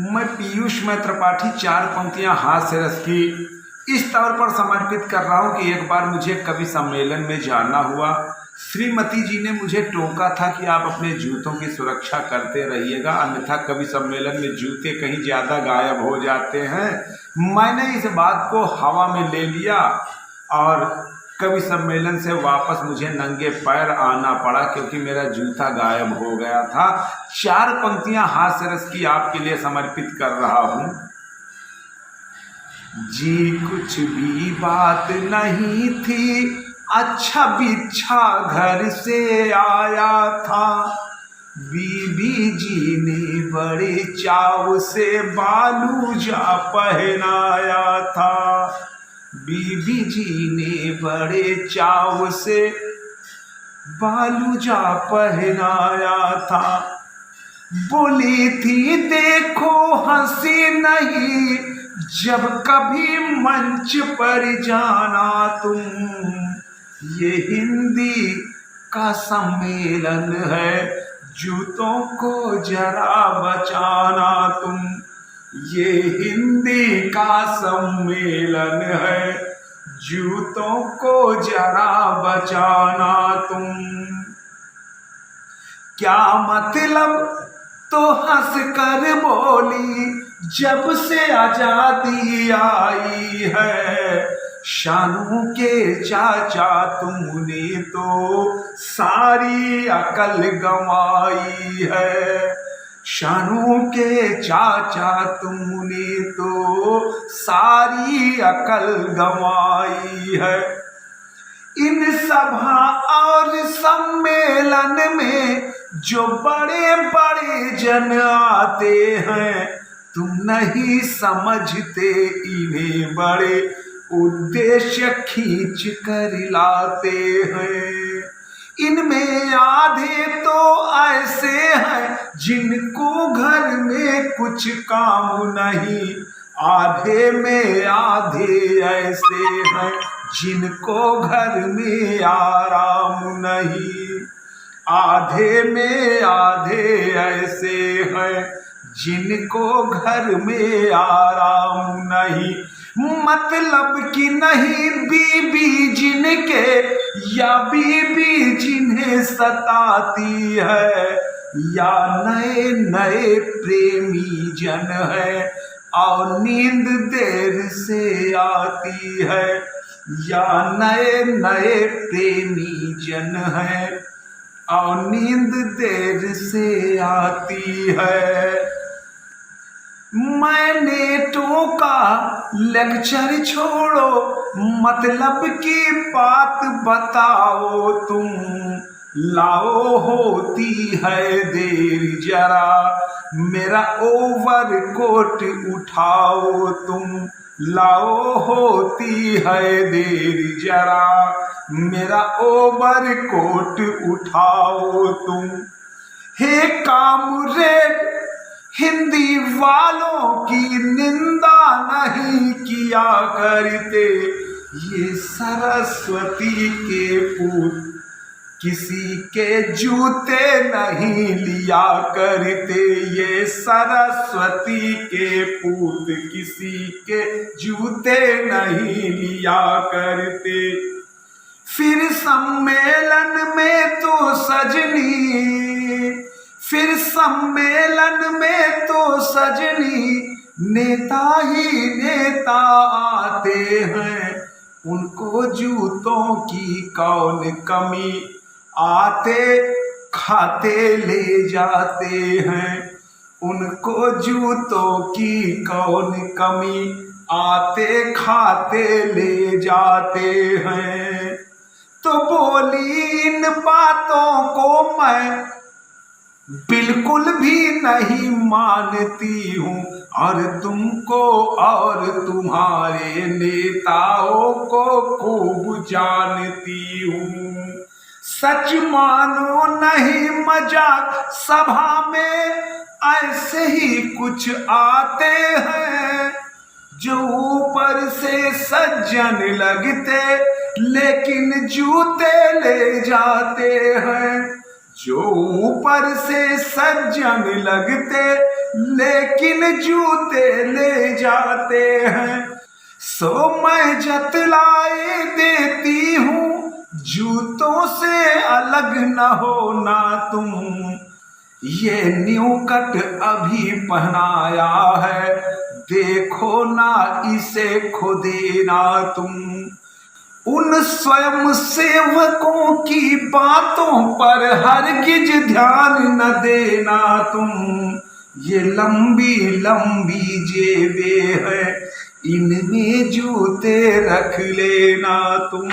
मैं पीयूष मैं त्रिपाठी चार पंक्तियां हास्य रस की इस तौर पर समर्पित कर रहा हूं कि एक बार मुझे कवि सम्मेलन में जाना हुआ। श्रीमती जी ने मुझे टोका था कि आप अपने जूतों की सुरक्षा करते रहिएगा, अन्यथा कवि सम्मेलन में जूते कहीं ज़्यादा गायब हो जाते हैं। मैंने इस बात को हवा में ले लिया और कवि सम्मेलन से वापस मुझे नंगे पैर आना पड़ा क्योंकि मेरा जूता गायब हो गया था। चार पंक्तियां हास्य रस की आपके लिए समर्पित कर रहा हूं। जी कुछ भी बात नहीं थी, अच्छा बिच्छा घर से आया था। बीबी जी ने बड़े चाव से बालूजा पहनाया था। बीबी जी ने बड़े चाव से बालूजा पहनाया था। बोली थी देखो हंसी नहीं, जब कभी मंच पर जाना तुम। ये हिंदी का सम्मेलन है, जूतों को जरा बचाना तुम। ये हिंदी का सम्मेलन है, जूतों को जरा बचाना तुम। क्या मतलब तो हंस कर बोली, जब से आजादी आई है। शानू के चाचा तुमने तो सारी अकल गंवाई है। शानू के चाचा तुमने तो सारी अकल गंवाई है। इन सभा और सम्मेलन में जो बड़े बड़े जन आते हैं, तुम नहीं समझते इन्हें बड़े उद्देश्य खींच कर लाते हैं। इनमें आधे तो ऐसे हैं जिनको घर में कुछ काम नहीं, आधे में आधे ऐसे हैं जिनको घर में आराम नहीं। आधे में आधे ऐसे हैं जिनको घर में आराम नहीं। मतलब कि नहीं बीबी जिनके या बीबी जिन्हें सताती है, या नए नए प्रेमी जन है और नींद देर से आती है, या नए नए प्रेमी जन है और नींद देर से आती है। मैंने टोका लेक्चर छोड़ो, मतलब की बात बताओ तुम। लाओ होती है देर जरा, मेरा ओवर कोट उठाओ तुम। लाओ होती है देर जरा, मेरा ओवर कोट उठाओ तुम। हे कामरेड, हिंदी वालों की निंदा नहीं किया करते। ये सरस्वती के पूत किसी के जूते नहीं लिया करते। ये सरस्वती के पूत किसी के जूते नहीं लिया करते। फिर सम्मेलन में तो सजनी, फिर सम्मेलन में तो सजनी नेता ही नेता आते हैं। उनको जूतों की कौन कमी, आते खाते ले जाते हैं। उनको जूतों की कौन कमी, आते खाते ले जाते हैं। तो बोली इन बातों को मैं बिल्कुल भी नहीं मानती हूँ, और तुमको और तुम्हारे नेताओं को खूब जानती हूँ। सच मानो नहीं मजाक, सभा में ऐसे ही कुछ आते हैं जो ऊपर से सज्जन लगते लेकिन जूते ले जाते हैं। जो ऊपर से सज्जन लगते लेकिन जूते ले जाते हैं। सो मैं जतलाए देती हूँ, जूतों से अलग न होना तुम। ये न्यू कट अभी पहनाया है, देखो ना इसे खुदी ना तुम। उन स्वयं सेवकों की बातों पर हरगिज ध्यान न देना तुम। ये लंबी लंबी जेबें हैं, इनमें जूते रख लेना तुम।